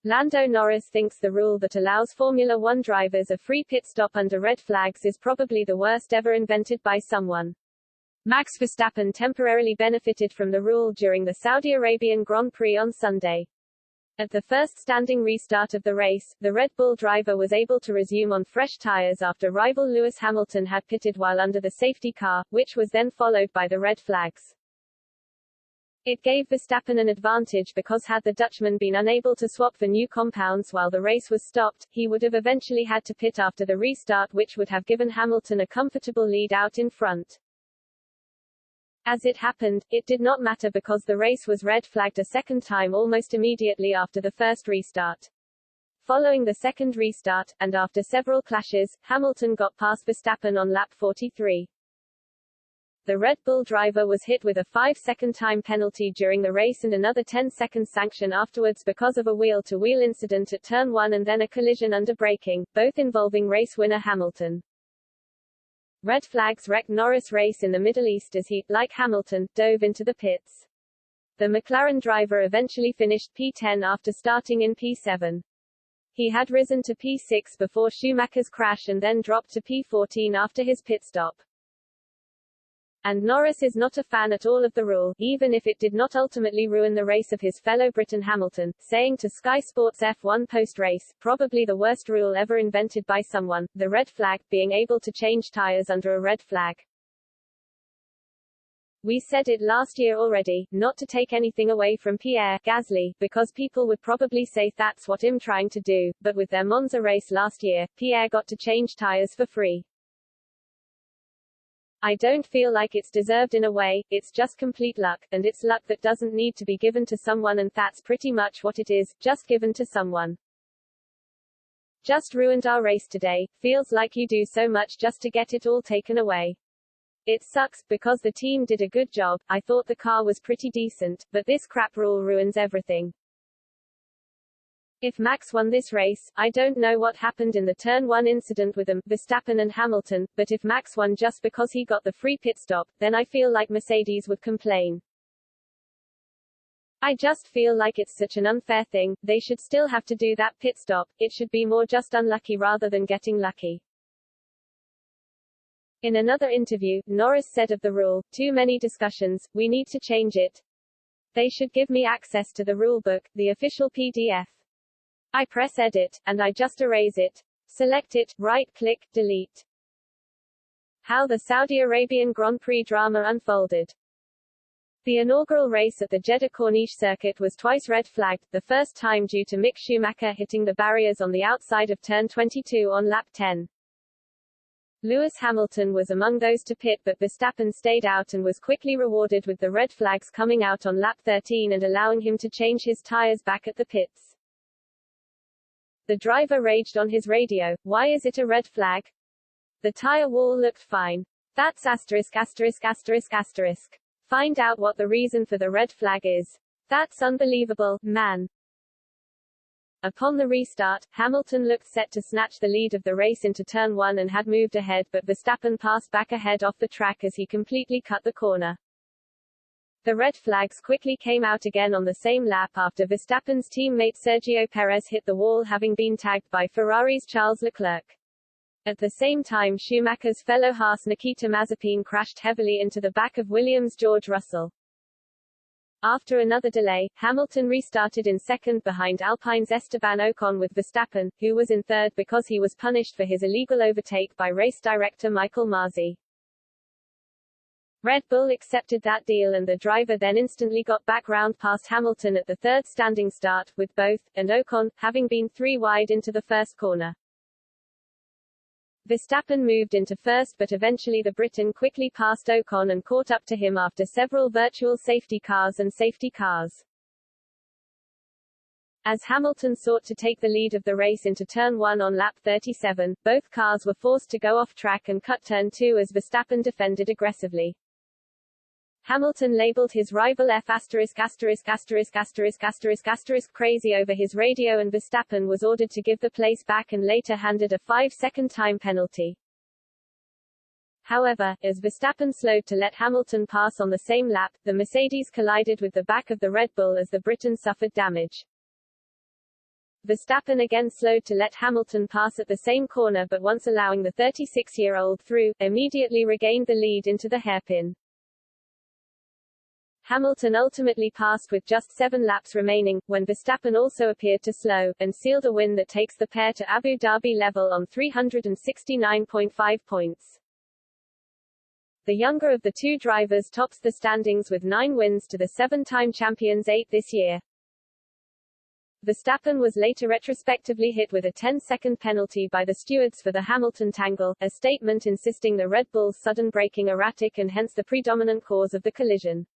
Lando Norris thinks the rule that allows Formula One drivers a free pit stop under red flags is probably the worst ever invented by someone. Max Verstappen temporarily benefited from the rule during the Saudi Arabian Grand Prix on Sunday. At the first standing restart of the race, the Red Bull driver was able to resume on fresh tires after rival Lewis Hamilton had pitted while under the safety car, which was then followed by the red flags. It gave Verstappen an advantage because had the Dutchman been unable to swap for new compounds while the race was stopped, he would have eventually had to pit after the restart, which would have given Hamilton a comfortable lead out in front. As it happened, it did not matter because the race was red flagged a second time almost immediately after the first restart. Following the second restart, and after several clashes, Hamilton got past Verstappen on lap 43. The Red Bull driver was hit with a 5-second time penalty during the race and another 10-second sanction afterwards because of a wheel-to-wheel incident at Turn 1 and then a collision under braking, both involving race winner Hamilton. Red flags wrecked Norris' race in the Middle East as he, like Hamilton, dove into the pits. The McLaren driver eventually finished P10 after starting in P7. He had risen to P6 before Schumacher's crash and then dropped to P14 after his pit stop. And Norris is not a fan at all of the rule, even if it did not ultimately ruin the race of his fellow Briton Hamilton, saying to Sky Sports F1 post-race, probably the worst rule ever invented by someone, the red flag, being able to change tires under a red flag. We said it last year already, not to take anything away from Pierre Gasly, because people would probably say that's what I'm trying to do, but with their Monza race last year, Pierre got to change tires for free. I don't feel like it's deserved in a way, it's just complete luck, and it's luck that doesn't need to be given to someone, and that's pretty much what it is, just given to someone. Just ruined our race today, feels like you do so much just to get it all taken away. It sucks, because the team did a good job, I thought the car was pretty decent, but this crap rule ruins everything. If Max won this race, I don't know what happened in the Turn 1 incident with them, Verstappen and Hamilton, but if Max won just because he got the free pit stop, then I feel like Mercedes would complain. I just feel like it's such an unfair thing, they should still have to do that pit stop, it should be more just unlucky rather than getting lucky. In another interview, Norris said of the rule, too many discussions, we need to change it. They should give me access to the rulebook, the official PDF. I press edit, and I just erase it. Select it, right-click, delete. How the Saudi Arabian Grand Prix drama unfolded. The inaugural race at the Jeddah Corniche circuit was twice red flagged, the first time due to Mick Schumacher hitting the barriers on the outside of turn 22 on lap 10. Lewis Hamilton was among those to pit, but Verstappen stayed out and was quickly rewarded with the red flags coming out on lap 13 and allowing him to change his tires back at the pits. The driver raged on his radio, "Why is it a red flag? The tire wall looked fine. That's asterisk asterisk asterisk asterisk. Find out what the reason for the red flag is. That's unbelievable, man." Upon the restart, Hamilton looked set to snatch the lead of the race into Turn 1 and had moved ahead, but Verstappen passed back ahead off the track as he completely cut the corner. The red flags quickly came out again on the same lap after Verstappen's teammate Sergio Perez hit the wall, having been tagged by Ferrari's Charles Leclerc. At the same time, Schumacher's fellow Haas Nikita Mazepin crashed heavily into the back of Williams' George Russell. After another delay, Hamilton restarted in second behind Alpine's Esteban Ocon with Verstappen, who was in third because he was punished for his illegal overtake by race director Michael Masi. Red Bull accepted that deal and the driver then instantly got back round past Hamilton at the third standing start, with both, and Ocon, having been 3 wide into the first corner. Verstappen moved into first, but eventually the Briton quickly passed Ocon and caught up to him after several virtual safety cars and safety cars. As Hamilton sought to take the lead of the race into Turn 1 on lap 37, both cars were forced to go off track and cut Turn 2 as Verstappen defended aggressively. Hamilton labeled his rival F*** crazy over his radio, and Verstappen was ordered to give the place back and later handed a 5-second time penalty. However, as Verstappen slowed to let Hamilton pass on the same lap, the Mercedes collided with the back of the Red Bull as the Briton suffered damage. Verstappen again slowed to let Hamilton pass at the same corner, but once allowing the 36-year-old through, immediately regained the lead into the hairpin. Hamilton ultimately passed with just 7 laps remaining, when Verstappen also appeared to slow, and sealed a win that takes the pair to Abu Dhabi level on 369.5 points. The younger of the two drivers tops the standings with 9 wins to the 7-time champions' 8 this year. Verstappen was later retrospectively hit with a 10-second penalty by the stewards for the Hamilton tangle, a statement insisting the Red Bull's sudden braking erratic and hence the predominant cause of the collision.